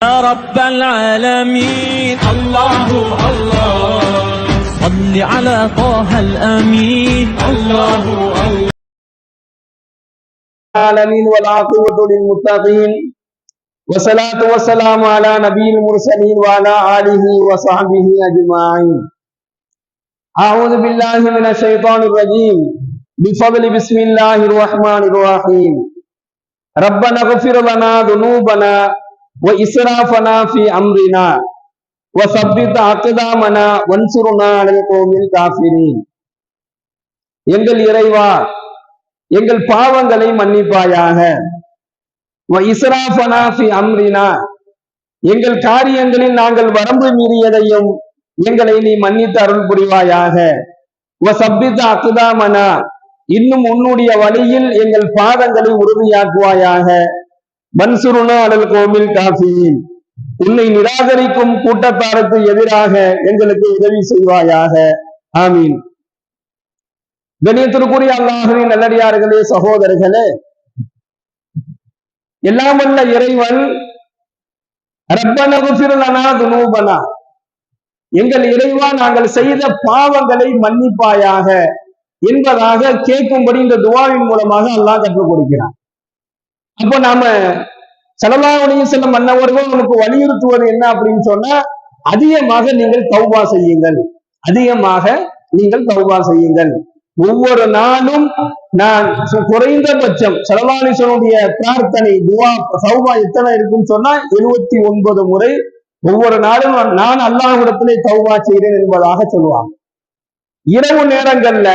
يا رب العالمين الله الله صل على طه الأمين الله الله العالمين والعاقبة للمتقين والصلاة والسلام على نبي المرسلين وعلى آله وصحبه أجمعين. أعوذ بالله من الشيطان الرجيم بفضل بسم الله الرحمن الرحيم. ربنا اغفر لنا ذنوبنا وإسرافنا في أمرنا وثبت أقدامنا وانصرنا على القوم الكافرين. எங்கள் இறைவா, எங்கள் பாவங்களை மன்னிப்பாயாக. இஸ்ராஃபனா ஃபி அம்ரினா, எங்கள் காரியங்களில் நாங்கள் வரம்பு மீறியதையும் எங்களை நீ மன்னித்து அருள் புரிவாயாக. வசப்பித்த அக்குதாமனா, இன்னும் உன்னுடைய வழியில் எங்கள் பாதங்களை உறுதியாக்குவாயாக. மன்சுருனா அலல் கோமில் காஃபியின், உன்னை நிராகரிக்கும் கூட்டத்தாருக்கு எதிராக எங்களுக்கு உதவி செய்வாயாக. ஆமீன். கண்ணியத்திற்குரிய அல்லாஹ்வின் நல்லடியார்களே, சகோதரர்களே, எல்லாம் வல்ல இறைவன் ரப்பனா குஃபிர் லனா துனூபனா, எங்கள் இறைவா நாங்கள் செய்த பாவங்களை மன்னிப்பாயாக என்பதாக கேட்கும்படி இந்த துஆவின் மூலமாக அல்லாஹ் கற்றுக் கொடுக்கிறான். அப்போ நாம ஸல்லல்லாஹு அலைஹி வஸல்லம் அன்னவர்கள் நமக்கு வலியுறுத்துவது என்ன அப்படின்னு சொன்னா, அதிகமாக நீங்கள் தௌபா செய்யுங்கள், அதிகமாக நீங்கள் தௌபா செய்யுங்கள். ஒவ்வொரு நாளும் நான் குறைந்தபட்சம் ஸல்லல்லாஹு அலைஹி வஸல்லம் பிரார்த்தனை துஆ தௌபா எத்தனை இருக்குன்னு சொன்னா 79 முறை ஒவ்வொரு நாளும் நான் அல்லாஹ்விடத்திலே தௌபா செய்கிறேன் என்பதாக சொல்லுவாங்க. இரவு நேரங்கள்ல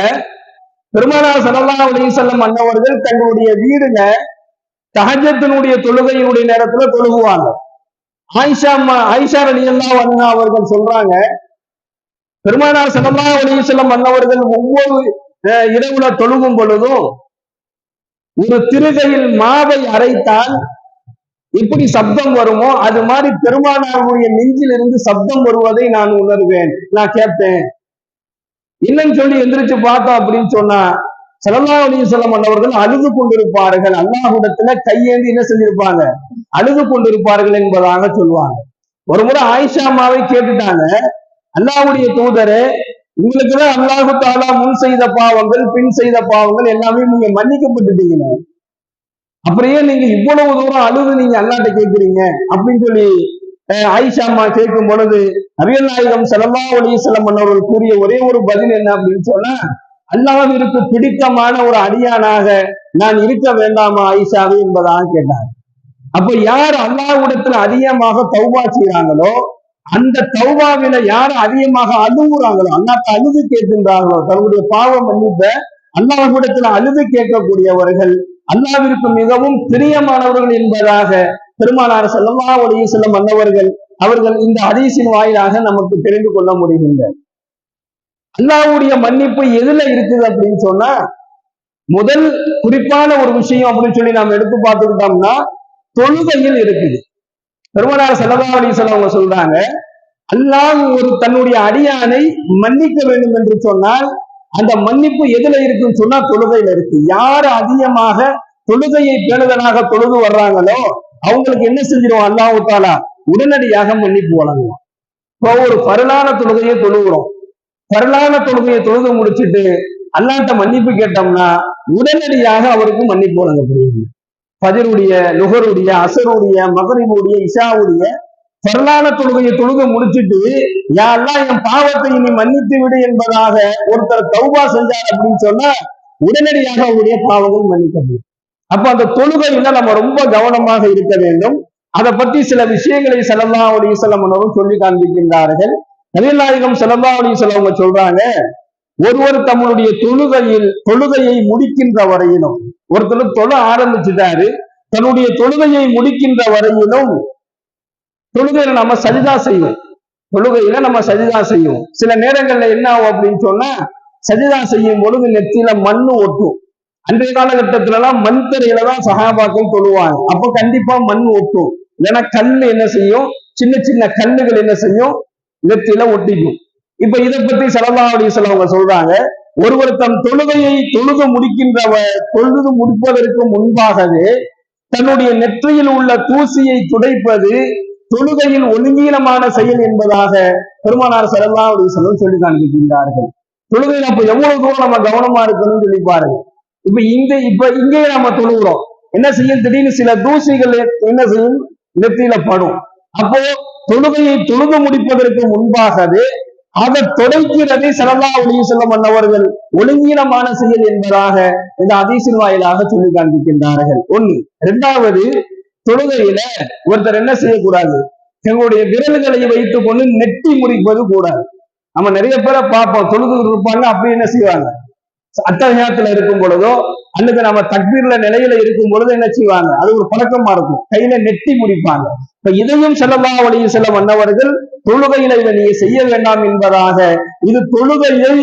பெருமானார் ஸல்லல்லாஹு அலைஹி வஸல்லம் அன்னவர்கள் தங்களுடைய வீடுல தஹஜ்ஜுடைய தொழுகையினுடைய நேரத்துல தொழுகுவாங்க. ஆயிஷா ரலியல்லாஹு அன்ஹா அவர்கள் சொல்றாங்க, பெருமானார் ஸல்லல்லாஹு அலைஹி வஸல்லம் அன்னவர்கள் ஒவ்வொரு இரவுல தொழுகும் பொழுதும் ஒரு திருகையில் மாவை அரைத்தால் எப்படி சப்தம் வருமோ அது மாதிரி பெருமானாருடைய நெஞ்சிலிருந்து சப்தம் வருவதை நான் உணர்வேன், நான் கேட்பேன். என்னன்னு சொல்லி எந்திரிச்சு பார்த்தோம் அப்படின்னு சொன்னா, ஸல்லல்லாஹு அலைஹி வஸல்லம் அவர்கள் அழுது கொண்டிருப்பார்கள். அல்லாஹ்விடத்துல கையேந்தி என்ன செஞ்சிருப்பாங்க, அழுது கொண்டிருப்பார்கள் என்பதாக சொல்லுவாங்க. ஒரு முறை ஆயிஷா அம்மாவை கேட்டுட்டாங்க, அல்லாஹ்வுடைய தூதரே, உங்களுக்குதான் அல்லாஹு தஆலா முன் செய்த பாவங்கள் பின் செய்த பாவங்கள் எல்லாமே நீங்க மன்னிக்கப்பட்டுட்டீங்க, அப்படியே நீங்க இவ்வளவு தூரம் அழுது நீங்க அல்லாஹ்ட்ட கேட்கிறீங்க அப்படின்னு சொல்லி ஆயிஷா அம்மா கேட்கும் பொழுது நபிகள் நாயகம் ஸல்லல்லாஹு அலைஹி வஸல்லம் அவர்கள் கூறிய ஒரே ஒரு பதில் என்ன அப்படின்னு சொன்னா, அல்லாஹ்விற்கு பிடித்தமான ஒரு அடியானாக நான் இருக்க வேண்டாமா ஆயிஷாவே என்பதாக கேட்டார். அப்ப யார் அல்லாஹ்விடத்துல அதிகமாக தௌபா செய்யறாங்களோ, அந்த தௌபாவில யார் அதிகமாக அழுகுறாங்களோ, அல்லாஹ்ட்ட அழுது கேட்கின்றார்களோ, தன்னுடைய பாவம் மன்னிப்ப அல்லாஹ்விடத்துல அழுது கேட்கக்கூடியவர்கள் அல்லாஹ்விற்கு மிகவும் பிரியமானவர்கள் என்பதாக பெருமானார் ஸல்லல்லாஹு அலைஹி வஸல்லம் அவர்கள் இந்த ஹதீஸின் வாயிலாக நமக்கு தெரிந்து கொள்ள முடிகின்றது. அல்லாஹ்வுடைய மன்னிப்பு எதுல இருக்குது அப்படின்னு சொன்னா, முதல் குறிப்பான ஒரு விஷயம் அப்படின்னு சொல்லி நாம் எடுத்து பார்த்துக்கிட்டோம்னா தொழுகையில் இருக்குது. பெருமானார் ஸல்லல்லாஹு அலைஹி வஸல்லம் அவங்க சொல்றாங்க, அல்லாஹ் ஒரு தன்னுடைய அடியானை மன்னிக்க வேண்டும் என்று சொன்னால் அந்த மன்னிப்பு எதுல இருக்குன்னு சொன்னா தொழுகையில இருக்கு. யார் அதிகமாக தொழுகையை பேணுதலாக தொழுது வர்றாங்களோ அவங்களுக்கு என்ன செஞ்சிருவோம், அல்லாஹ் தஆலா உடனடியாக மன்னிப்பு வழங்குவோம். இப்போ ஒரு பரலான தொழுகையை தொழுகிறோம், பரலான தொழுகையை தொழுது முடிச்சுட்டு அல்லாஹ்ட்ட மன்னிப்பு கேட்டோம்னா உடனடியாக அவருக்கு மன்னிப்பு வழங்கப்படுகிறது. ஃபஜ்ருடைய, லுஹருடைய, அஸருடைய, மக்ரிபுடைய, இஷாவுடைய பரலான தொழுகையை தொழுது முடிச்சுட்டு யா அல்லாஹ் என் பாவத்தை நீ மன்னித்து விடு என்பதாக ஒருத்தர் தௌபா செஞ்சார் அப்படின்னு சொன்னா உடனடியாக அவருடைய பாவங்கள் மன்னிக்கப்படும். அப்ப அந்த தொழுகையில நம்ம ரொம்ப கவனமாக இருக்க வேண்டும். அதை பற்றி சில விஷயங்களை ஸல்லல்லாஹு அலைஹி வஸல்லம் அவர்கள் சொல்லி காண்பிக்கின்றார்கள். நபிகள் நாயகம் ஸல்லல்லாஹு அலைஹி வஸல்லம் அவங்க சொல்றாங்க, ஒருவர் தம்முடைய தொழுகையை முடிக்கின்ற வரையிலும், ஒருத்தர் தொழ ஆரம்பிச்சுட்டாரு, தன்னுடைய தொழுகையை முடிக்கின்ற வரையிலும் தொழுகையில நம்ம சஜிதா செய்வோம், தொழுகையில நம்ம சஜிதா செய்வோம். சில நேரங்கள்ல என்ன ஆகும் அப்படின்னு சொன்னா, சஜிதா செய்யும் பொழுது நெத்தியில மண்ணு ஒட்டும். அன்றைய காலகட்டத்துல எல்லாம் மண் தரையில தான் சஹாபாக்கள் தொழுவாங்க. அப்ப கண்டிப்பா மண் ஒட்டும். ஏன்னா கல்லு என்ன செய்யும், சின்ன சின்ன கல்லுகள் என்ன செய்யும், நெத்தியில ஒட்டிக்கும். இப்ப இதை பத்தி ஸல்லல்லாஹு அலைஹி வஸல்லம் அவங்க சொல்றாங்க, ஒருவர் தம் தொழுகையை தொழுது முடிப்பதற்கு முன்பாகவே தன்னுடைய நெற்றியில் உள்ள தூசியை துடைப்பது, தொழுகையில் ஒழுங்கீனமான செயல் என்பதாக பெருமானார் ஸல்லல்லாஹு அலைஹி வஸல்லம் சொல்லி காண்பிக்கின்றார்கள். தொழுகையில் அப்ப எவ்வளவு தூரம் நம்ம கவனமா இருக்கணும்னு சொல்லி பாருங்க. இப்ப இங்கே நம்ம தொழுகிறோம், என்ன செய்யும், திடீர்னு சில தூசிகள் என்ன செய்யும், நெத்தியில படும். அப்போ தொழுகையை தொழுது முடிப்பதற்கு முன்பாகவே அதை தொடைக்கிறதை ஸல்லல்லாஹு அலைஹி வஸல்லம் அன்னவர்கள் ஒழுங்கீனமான செயல் என்பதாக இந்த ஹதீஸின் வாயிலாக சொல்லி காண்பிக்கின்றார்கள். ஒண்ணு. இரண்டாவது, தொழுகையில ஒருத்தர் என்ன செய்யக்கூடாது, எங்களுடைய விரல்களை வைத்துக் கொண்டு நெட்டி முறிப்பது கூடாது. நம்ம நிறைய பேரை பார்ப்போம், தொழுது இருப்பாங்க, அப்படி என்ன செய்வாங்க, அத்தஹியாத்துல இருக்கும் பொழுதோ அல்லது நம்ம தக்பீர்ல நிலையில இருக்கும் பொழுது என்ன செய்வாங்க, அது ஒரு பழக்கமா இருக்கும், கையில நெட்டி முடிப்பாங்க. இப்ப இதையும் ஸல்லல்லாஹு அலைஹி வஸல்லம் அன்னவர்கள் தொழுகையில இதை நீங்க செய்ய வேண்டாம் என்பதாக, இது தொழுகையை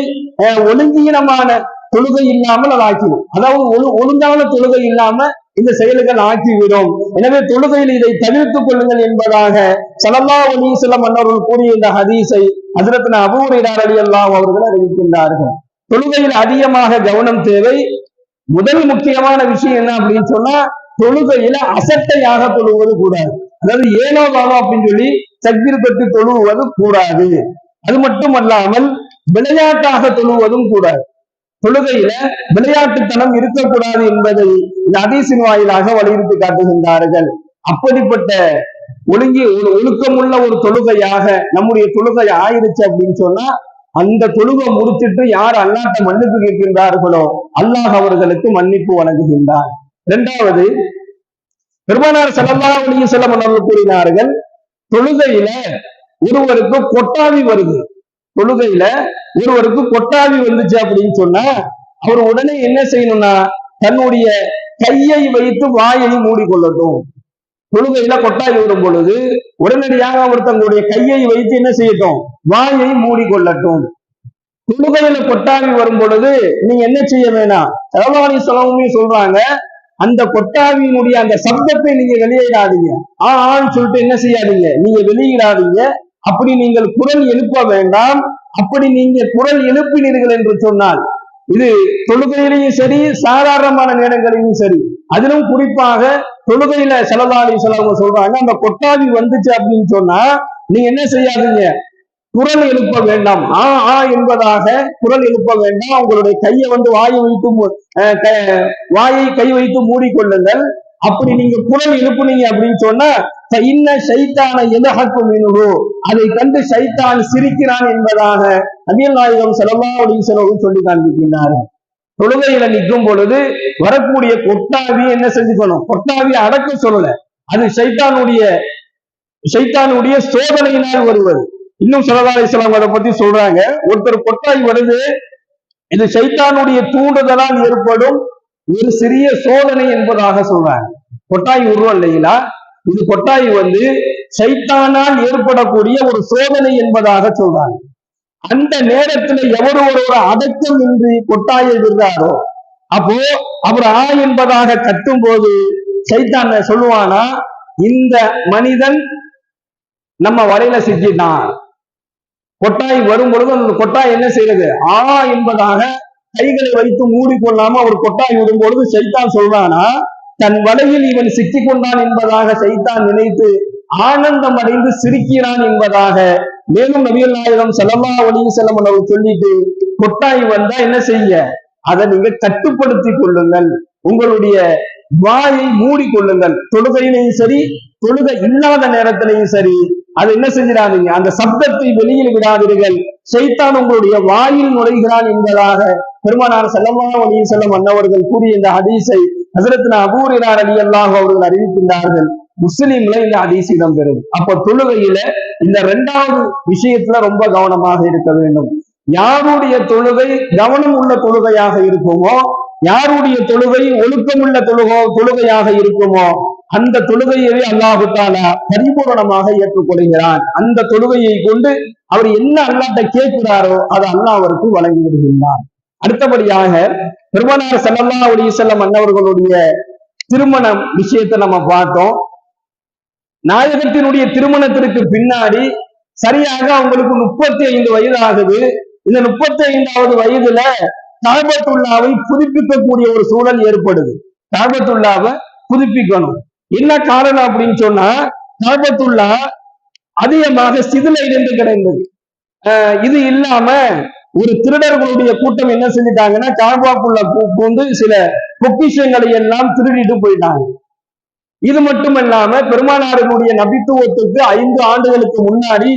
ஒழுங்கீனமான தொழுகை இல்லாமல் அது ஆக்கிடும். அதாவது ஒழுங்கான தொழுகை இல்லாம இந்த செயல்கள் ஆக்கிவிடும். எனவே தொழுகையில் இதை தவிர்த்துக் கொள்ளுங்கள் என்பதாக ஸல்லல்லாஹு அலைஹி வஸல்லம் அன்னவர்கள் கூறிய இந்த ஹதீஸை ஹஜ்ரத் அபூ ஹுரைரா ரலியல்லாஹு அவர்கள் அறிவிக்கின்றார்கள். தொழுகையில் அதிகமாக கவனம் தேவை. முதல் முக்கியமான விஷயம் என்ன அப்படின்னு சொன்னா, தொழுகையில அசட்டையாக தொழுவது கூடாது. அதாவது ஏனோ தானோ அப்படின்னு சொல்லி தக்பீர் கட்டி தொழுவது கூடாது. அது மட்டுமல்லாமல் விளையாட்டாக தொழுவதும் கூடாது. தொழுகையில விளையாட்டுத்தனம் இருக்கக்கூடாது என்பதை இந்த ஹதீஸின் வாயிலாக வலியுறுத்தி காட்டுகின்றார்கள். அப்படிப்பட்ட ஒழுக்கமுள்ள ஒரு தொழுகையாக நம்முடைய தொழுகை ஆயிருச்சு அப்படின்னு சொன்னா, அந்த தொழுகை முடிச்சிட்டு யார் அல்லாஹ்ட்ட மன்னிப்பு கேட்கின்றார்களோ அல்லாஹ் அவர்களுக்கு மன்னிப்பு வழங்குகின்றார். இரண்டாவது, பெருமானார் ஸல்லல்லாஹு அலைஹி வஸல்லம் அவர்கள் கூறினார்கள், தொழுகையில ஒருவருக்கு கொட்டாவி வருது, தொழுகையில ஒருவருக்கு கொட்டாவி வந்துச்சு அப்படின்னு சொன்னா அவர் உடனே என்ன செய்யணும்னா, தன்னுடைய கையை வைத்து வாயை மூடிக்கொள்ளட்டும். தொழுகையில கொட்டாவி வரும் பொழுது உடனடியாக அவர் தங்களுடைய கையை வைத்து என்ன செய்யட்டும், வாயை மூடிக்கொள்ளட்டும். தொழுகையில கொட்டாவி வரும் பொழுது நீங்க என்ன செய்ய வேணாம், ஸல்லல்லாஹு அலைஹி வஸல்லம் சொல்றாங்க, அந்த கொட்டாவியினுடைய அந்த சப்தத்தை நீங்க வெளியிடாதீங்க, ஆன்னு சொல்லிட்டு என்ன செய்யாதீங்க, நீங்க வெளியிடாதீங்க. அப்படி நீங்கள் குரல் எழுப்ப வேண்டாம். அப்படி நீங்க குரல் எழுப்பினீர்கள் என்று சொன்னால், இது தொழுகையிலையும் சரி சாதாரணமான நேரங்களிலும் சரி, அதிலும் குறிப்பாக தொழுகையில ஸல்லல்லாஹு அலைஹி வஸல்லம் சொல்றாங்க, அந்த கொட்டாவி வந்துச்சு அப்படின்னு சொன்னா நீங்க என்ன செய்யாதீங்க, குரல் எழுப்ப வேண்டாம், என்பதாக குரல் எழுப்ப வேண்டாம். உங்களுடைய கையை வாயை கை வைத்து மூடிக்கொள்ளுங்கள். அப்படி நீங்க குரல் எழுப்புனீங்க அப்படின்னு சொன்னா இன்ன ஷைத்தான எதஹக்கு மின்ஹு, அதை கண்டு ஷைத்தான் சிரிக்கிறான் என்பதாக நபிகள் நாயகம் ஸல்லல்லாஹு அலைஹி வஸல்லம் சொல்லி காண்பிக்கின்றார்கள். தொழுகையில நிற்கும் பொழுது வரக்கூடிய கொட்டாவி என்ன செஞ்சுக்கணும், கொட்டாவி அடக்க சொல்லல, அது ஷைத்தானுடைய சோதனையினால் வருவது. இன்னும் ஸல்லல்லாஹு அலைஹி வஸல்லம் அதை பத்தி சொல்றாங்க, ஒருத்தர் கொட்டாவி வருது, இது ஷைத்தானுடைய தூண்டுதலால் ஏற்படும் ஒரு சிறிய சோதனை என்பதாக சொல்றாங்க. கொட்டாய் உருவம் இல்லைங்களா, இது கொட்டாய் ஷைத்தானால் ஏற்படக்கூடிய ஒரு சோதனை என்பதாக சொல்றாங்க. அந்த நேரத்தில் எவரு ஒரு அடக்கம் இன்றி கொட்டாயை விடுறாரோ, அப்போ அவர் என்பதாக கட்டும் போது ஷைத்தான் சொல்லுவானா, இந்த மனிதன் நம்ம வலையில சிக்கிட்டான். கொட்டாய் வரும் பொழுது அந்த கொட்டாய் என்ன செய்யறது, என்பதாக கைகளை வைத்து மூடிக்கொள்ளாம அவர் கொட்டாய் விடும் பொழுது ஷைத்தான் சொல்றானா, தன் வலையில் இவன் சிக்கிக் கொண்டான் என்பதாக ஷைத்தான் நினைத்து ஆனந்தம் அடைந்து சிரிக்கிறான் என்பதாக மேலும் நபிகள் நாயகம் ஸல்லல்லாஹு அலைஹி வஸல்லம் அவர்கள் சொல்லிட்டு, கொட்டாய் வந்தா என்ன செய்ய, அதை நீங்க கட்டுப்படுத்திக் கொள்ளுங்கள், உங்களுடைய வாயை மூடிக்கொள்ளுங்கள். தொழுகையிலையும் சரி தொழுகை இல்லாத நேரத்திலையும் சரி அது என்ன செஞ்சிடாதீங்க, அந்த சப்தத்தை வெளியில் விடாதீர்கள், ஷைத்தான் உங்களுடைய வாயில் நுழைகிறான் என்பதாக பெருமானார் ஸல்லல்லாஹு அலைஹி வஸல்லம் அன்னவர்கள் கூறிய இந்த ஹதீஸை ஹஜ்ரத் அபூ ஹுரைரா ரலியல்லாஹு அவர்கள் அறிவிக்கின்றார்கள். முஸ்லிம்ல இந்த ஹதீஸ் இடம்பெறும். அப்ப தொழுகையில இந்த இரண்டாவது விஷயத்துல ரொம்ப கவனமாக இருக்க வேண்டும். யாருடைய தொழுகை கவனம் உள்ள தொழுகையாக இருக்குமோ, யாருடைய தொழுகை ஒழுக்கமுள்ள தொழுகையாக இருக்குமோ, அந்த தொழுகையை அல்லாஹு தஆலா பரிபூரணமாக ஏற்றுக்கொள்கிறான். அந்த தொழுகையை கொண்டு அவர் என்ன அல்லாஹ்ட்ட கேட்கிறாரோ அதை அல்லாஹ் அவருக்கு வழங்கி விடுகின்றான். அடுத்தபடியாக பெருமானார் ஸல்லல்லாஹு அலைஹி வஸல்லம் அன்னவர்களுடைய திருமணம் விஷயத்தை நம்ம பார்த்தோம். நாயகத்தினுடைய திருமணத்திற்கு பின்னாடி சரியாக அவங்களுக்கு 35 வயது ஆகுது. இந்த 35வது வயதுல காபத்துல்லாவை புதுப்பிக்கக்கூடிய ஒரு சூழல் ஏற்படுது. காபத்துல்லாவை புதுப்பிக்கணும். என்ன காரணம் அப்படின்னு சொன்னா, காபத்துல்லா அதிகமாக சிதிலடைந்து கிடந்தது. இது இல்லாம ஒரு திருடர்களுடைய கூட்டம் என்ன செஞ்சுட்டாங்கன்னா காபாக்குள்ள பூந்து சில பொக்கிஷங்களை எல்லாம் திருடிட்டு போயிட்டாங்க. இது மட்டும் இல்லாம பெருமானாருடைய நபித்துவத்துக்கு 5 ஆண்டுகளுக்கு முன்னாடி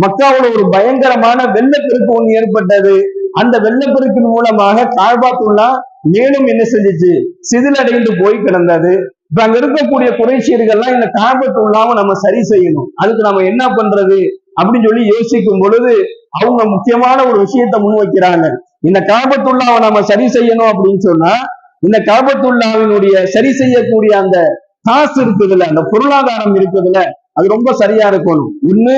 மக்காவோட ஒரு பயங்கரமான வெள்ளப்பெருக்கு ஒன்று ஏற்பட்டது. அந்த வெள்ளப்பெருக்கின் மூலமாக காபாத்துல்லா மேலும் என்ன செஞ்சிச்சு, சிதிலடைந்து போய் கிடந்தது. இப்ப அங்க இருக்கக்கூடிய குறைஷியர்கள்லாம் இந்த காபத்துல்லாம நம்ம சரி செய்யணும், அதுக்கு நம்ம என்ன பண்றது அப்படின்னு சொல்லி யோசிக்கும் பொழுது அவங்க முக்கியமான ஒரு விஷயத்த முன்வைக்கிறாங்க. இந்த காபத்துல்லாவை நம்ம சரி செய்யணும் அப்படின்னு சொன்னா இந்த காபத்துல்லாவினுடைய சரி செய்யக்கூடிய அந்த காசு இருக்குதுல்ல, அந்த பொருளாதாரம் இருக்குதுல்ல, அது ரொம்ப சரியா இருக்கணும். ஒண்ணு,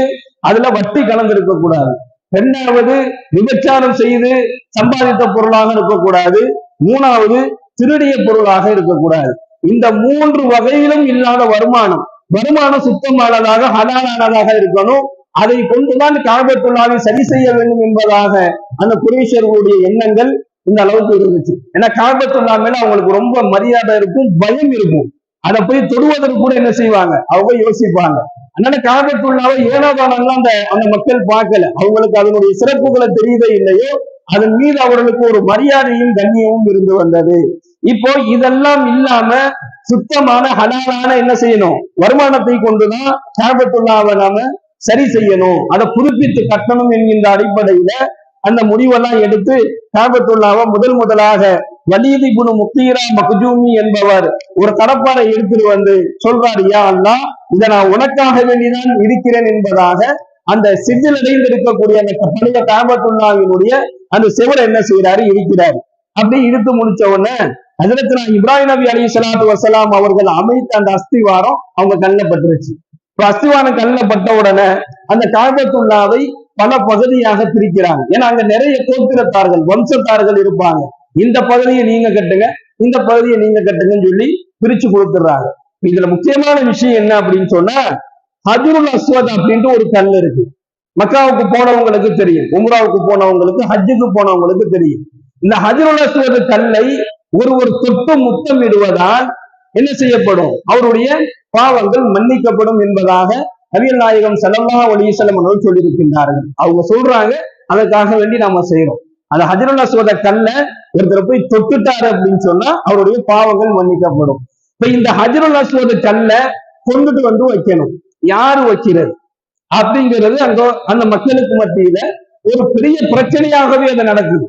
அதுல வட்டி கலந்து இருக்க கூடாது. 2வது, விபச்சாரம் செய்து சம்பாதித்த பொருளாக இருக்கக்கூடாது. 3வது, திருடிய பொருளாக இருக்கக்கூடாது. இந்த 3 வகையிலும் இல்லாத வருமானம் சுத்தமானதாக ஹலாலானதாக இருக்கணும். அதை கொண்டுதான் காபத்துல்லாவை சரி செய்ய வேண்டும் என்பதாக அந்த குறைஷியர்களுடைய எண்ணங்கள் இந்த அளவுக்கு இருந்துச்சு. ஏன்னா காபத்துல்லா மேல அவங்களுக்கு ரொம்ப மரியாதை இருக்கும், பயம் இருக்கும். அதை போய் தொடுவதற்கு கூட என்ன செய்வாங்க, அவங்க யோசிப்பாங்க. அதனால காபத்துல்லாவை ஏனோதானெல்லாம் அந்த மக்கள் பார்க்கல. அவங்களுக்கு அதனுடைய சிறப்புகளை தெரியுதே இல்லையோ, அதன் மீது அவர்களுக்கு ஒரு மரியாதையும் கண்ணியமும் இருந்து வந்தது. இப்போ இதெல்லாம் இல்லாம சுத்தமான ஹலாலான என்ன செய்யணும், வருமானத்தை கொண்டுதான் காபத்துல்லாவை நாம சரி செய்யணும், அதை புதுப்பித்து கட்டணும் என்கின்ற அடிப்படையில அந்த முடிவெல்லாம் எடுத்து காபத்துல்லாவை முதலாக வலீத் இப்னு முகீரா மக்ஜூமி என்பவர் ஒரு கடப்பாரை எடுத்துட்டு வந்து சொல்றாரு, யா அல்லாஹ், இதை நான் உனக்காக வேண்டிதான் இருக்கிறேன் என்பதாக அந்த சிதிலடைந்து இருக்கக்கூடிய அந்த பழைய காபத்துல்லாவினுடைய அந்த செவரை என்ன செய்யறாரு, இருக்கிறாரு. அப்படி இழுத்து முடிச்ச உடனே ஹஜ்ரத் இப்ராஹிம் நபி அலைஹிஸ்ஸலாத்து வஸலாம் அவர்கள் அமைத்த அந்த அஸ்திவாரம் அவங்க கண்ணில் பட்டுருச்சு. இப்ப அஸ்திவாரம் கண்ணில் பட்ட உடனே அந்த காபத்துல்லாவை பல பகுதியாக பிரிக்கிறாங்க. ஏன்னா அங்க நிறைய கோத்திரத்தார்கள், வம்சத்தார்கள் இருப்பாங்க. இந்த பகுதியை நீங்க கட்டுங்க, இந்த பகுதியை நீங்க கட்டுங்கன்னு சொல்லி பிரிச்சு கொடுத்துடுறாங்க. இதுல முக்கியமான விஷயம் என்ன அப்படின்னு சொன்னா, ஹஜ்ருல் அஸ்வத் அப்படின்ட்டு ஒரு கல் இருக்கு. மக்காவுக்கு போனவங்களுக்கு தெரியும், உம்ராவுக்கு போனவங்களுக்கு, ஹஜ்ஜுக்கு போனவங்களுக்கு தெரியும். இந்த ஹஜ்ருல் அஸ்வத் கல்லை ஒரு தொட்டு முத்தம் இடுவதால் என்ன செய்யப்படும், அவருடைய பாவங்கள் மன்னிக்கப்படும் என்பதாக நபிகள் நாயகம் ஸல்லல்லாஹு அலைஹி வஸல்லம் அவர்கள் சொல்லியிருக்கின்றார்கள். அவங்க சொல்றாங்க, அதற்காக வேண்டி நாம செய்யறோம். அந்த ஹஜ்ருல் அஸ்வத கல்ல ஒருத்தர் போய் தொட்டுட்டாரு அப்படின்னு சொன்னா அவருடைய பாவங்கள் மன்னிக்கப்படும். இப்ப இந்த ஹஜ்ருல் அஸ்வத கல்ல கொண்டுட்டு வந்து வைக்கணும். யாரு வைக்கிறது அப்படிங்கிறது அந்த மக்களுக்கு மத்தியில ஒரு பெரிய பிரச்சனையாகவே அது நடக்குது.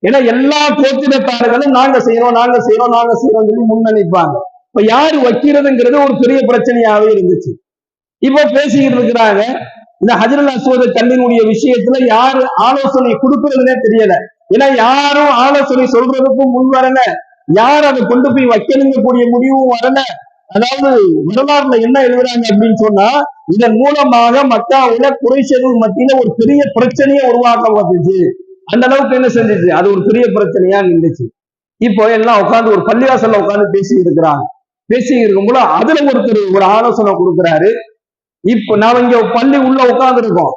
ஏன்னா எல்லா கோத்திரத்தார்களும் நாங்க செய்யறோம் சொல்லி முன்னணிப்பாங்க. இப்ப யாரு வைக்கிறதுங்கிறது ஒரு பெரிய பிரச்சனையாவே இருந்துச்சு. இப்போ பேசிக்கிட்டு இருக்கிறாங்க, இந்த ஹஜ்ருல் அஸ்வத் கல்லினுடைய விஷயத்துல யாரு ஆலோசனை கொடுக்கறதுனே தெரியல. ஏன்னா யாரும் ஆலோசனை சொல்றதுக்கும் முன் வரல, யார் அதை கொண்டு போய் வைக்கணுங்கக்கூடிய முடிவும் வரல. அதாவது வரலாறுல என்ன எழுதுறாங்க அப்படின்னு சொன்னா, இதன் மூலமாக மக்காவுல குறைஷியர்கள் மத்தியில ஒரு பெரிய பிரச்சனையை உருவாக்கப்பட்டுச்சு. அந்த அளவுக்கு என்ன செஞ்சிச்சு, அது ஒரு பெரிய பிரச்சனையா நின்றுச்சு. இப்போ எல்லாம் உட்காந்து ஒரு பள்ளிவாசல்ல உட்காந்து பேசி இருக்கிறாங்க. பேசி இருக்கும்போது அதுல ஒருத்தர் ஒரு ஆலோசனை கொடுக்குறாரு. இப்ப நாம இங்க பள்ளி உள்ள உட்கார்ந்து இருக்கோம்.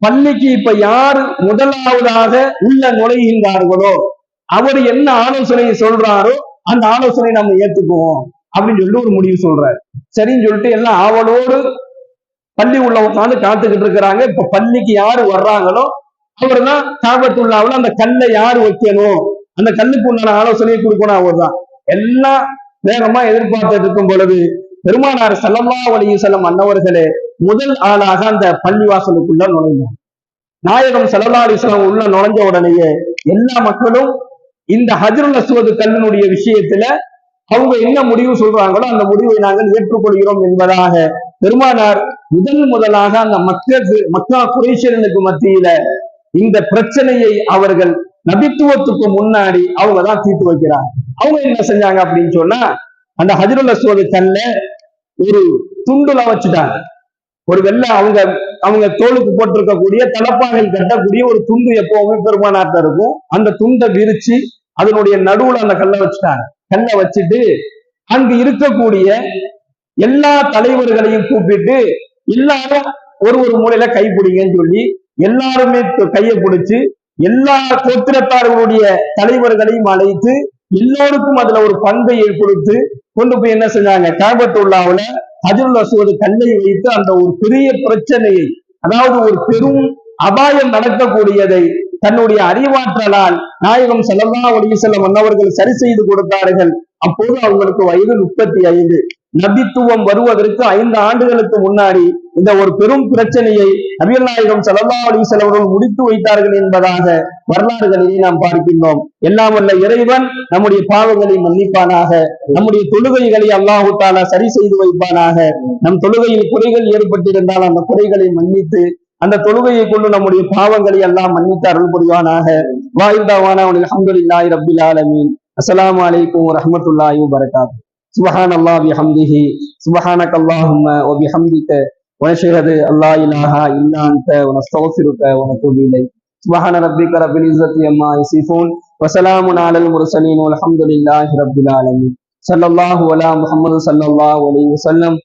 பள்ளிக்கு இப்ப யாரு முதலாவதாக உள்ள நுழைகின்றார்களோ அவர் என்ன ஆலோசனை சொல்றாரோ அந்த ஆலோசனை நம்ம ஏத்துக்குவோம் அப்படின்னு சொல்லி ஒரு முடிவு சொல்றாரு. சரின்னு சொல்லிட்டு எல்லாம் ஆவலோடு பள்ளி உள்ள உட்காந்து காத்துக்கிட்டு இருக்கிறாங்க. இப்ப பள்ளிக்கு யாரு வர்றாங்களோ அவர் தான் காபத்துல்லாவுல அந்த கல்லை யாரு வைக்கணும், அந்த கல்லுக்கு உண்டான ஆலோசனையை கொடுக்கணும். அவர் தான் எல்லாம் வேகமா எதிர்பார்த்து இருக்கும் பொழுது பெருமானார் ஸல்லல்லாஹு அலைஹி வஸல்லம் அன்னவர்களே முதல் ஆளாக அந்த பள்ளிவாசலுக்குள்ள நுழைந்தார். நாயகம் ஸல்லல்லாஹு அலைஹி வஸல்லம் உள்ள நுழைஞ்ச உடனேயே எல்லா மக்களும் இந்த ஹஜ்ருல் அஸ்வத் கல்லினுடைய விஷயத்துல அவங்க என்ன முடிவு சொல்றாங்களோ அந்த முடிவை நாங்கள் ஏற்றுக்கொள்கிறோம் என்பதாக பெருமானார் முதலாக அந்த மக்கா குறைஷியர்களுக்கு மத்தியில இந்த பிரச்சனையை அவர்கள் நபித்துவத்துக்கு முன்னாடி அவங்க தான் தீர்த்து வைக்கிறாங்க. அவங்க என்ன செஞ்சாங்க அப்படின்னு சொன்னா, அந்த ஹஜ்ருல் அஸ்வத் கல்ல ஒரு துண்டுல வச்சுட்டாங்க. ஒரு வெள்ளை அவங்க தோலுக்கு போட்டிருக்கக்கூடிய தலப்பாகை கட்டக்கூடிய ஒரு துண்டு எப்பவுமே பெருமானாட்ட இருக்கும். அந்த துண்டை விரிச்சு அதனுடைய நடுவுல அந்த கல்லை வச்சுட்டாங்க. கல்லை வச்சுட்டு அங்கு இருக்கக்கூடிய எல்லா தலைவர்களையும் கூப்பிட்டு எல்லாரும் ஒரு மூலையில கைப்பிடிங்கன்னு சொல்லி எல்லாருமே கையை பிடிச்சு எல்லா கோத்திரத்தார்களுடைய தலைவர்களையும் அழைத்து எல்லோருக்கும் அதுல ஒரு பங்கை கொடுத்து கொண்டு போய் என்ன செஞ்சாங்க, காபத்துல்லாவுல ஹஜ்ருல் அஸ்வத் கல்லை வைத்து அந்த ஒரு பெரிய பிரச்சனையை, அதாவது ஒரு பெரும் அபாயம் நடக்கக்கூடியதை தன்னுடைய அறிவாற்றலால் நாயகம் ஸல்லல்லாஹு அலைஹி வஸல்லம் அன்னவர்கள் சரி செய்து கொடுத்தார்கள். அப்போது அவங்களுக்கு வயது 35. நபித்துவம் வருவதற்கு 5 ஆண்டுகளுக்கு முன்னாடி இந்த ஒரு பெரும் பிரச்சனையை நபிகள் நாயகம் ஸல்லல்லாஹு அலைஹி வஸல்லம் அவர்கள் முடித்து வைத்தார்கள் என்பதாக வரலாறுகளிலே நாம் பார்க்கின்றோம். எல்லாம் வல்ல இறைவன் நம்முடைய பாவங்களை மன்னிப்பானாக, நம்முடைய தொழுகைகளை அல்லாஹு தஆலா சரி செய்து வைப்பானாக. நம் தொழுகையில் குறைகள் ஏற்பட்டிருந்தால் அந்த குறைகளை மன்னித்து அந்த தொழுகையை கொண்டு நம்முடைய பாவங்களை எல்லாம் மன்னித்து அருள் புரிவானாக. வாயில்தாவானா அல்ஹம்துலில்லாஹி ரப்பில் ஆலமீன். அஸ்ஸலாமு அலைக்கும் வரஹ்மத்துல்லாஹி வபரகாத்துஹு. சுப்ஹானல்லாஹி வபிஹம்திஹி சுப்ஹானக்கல்லாஹும்ம வபிஹம்திக வனஷ்ஹது அல்லா இலாஹா இல்லா அன்த வனஸ்தக்ஃபிருக வனதூபு இலைக். சுப்ஹான ரப்பிக ரப்பில் இஸ்ஸத்தி அம்மா யசிஃபூன் வஸலாமுன் அலல் முர்ஸலீன் வல்ஹம்துலில்லாஹி ரப்பில் ஆலமீன். ஸல்லல்லாஹு அலா முஹம்மது ஸல்லல்லாஹு அலைஹி வஸல்லம்.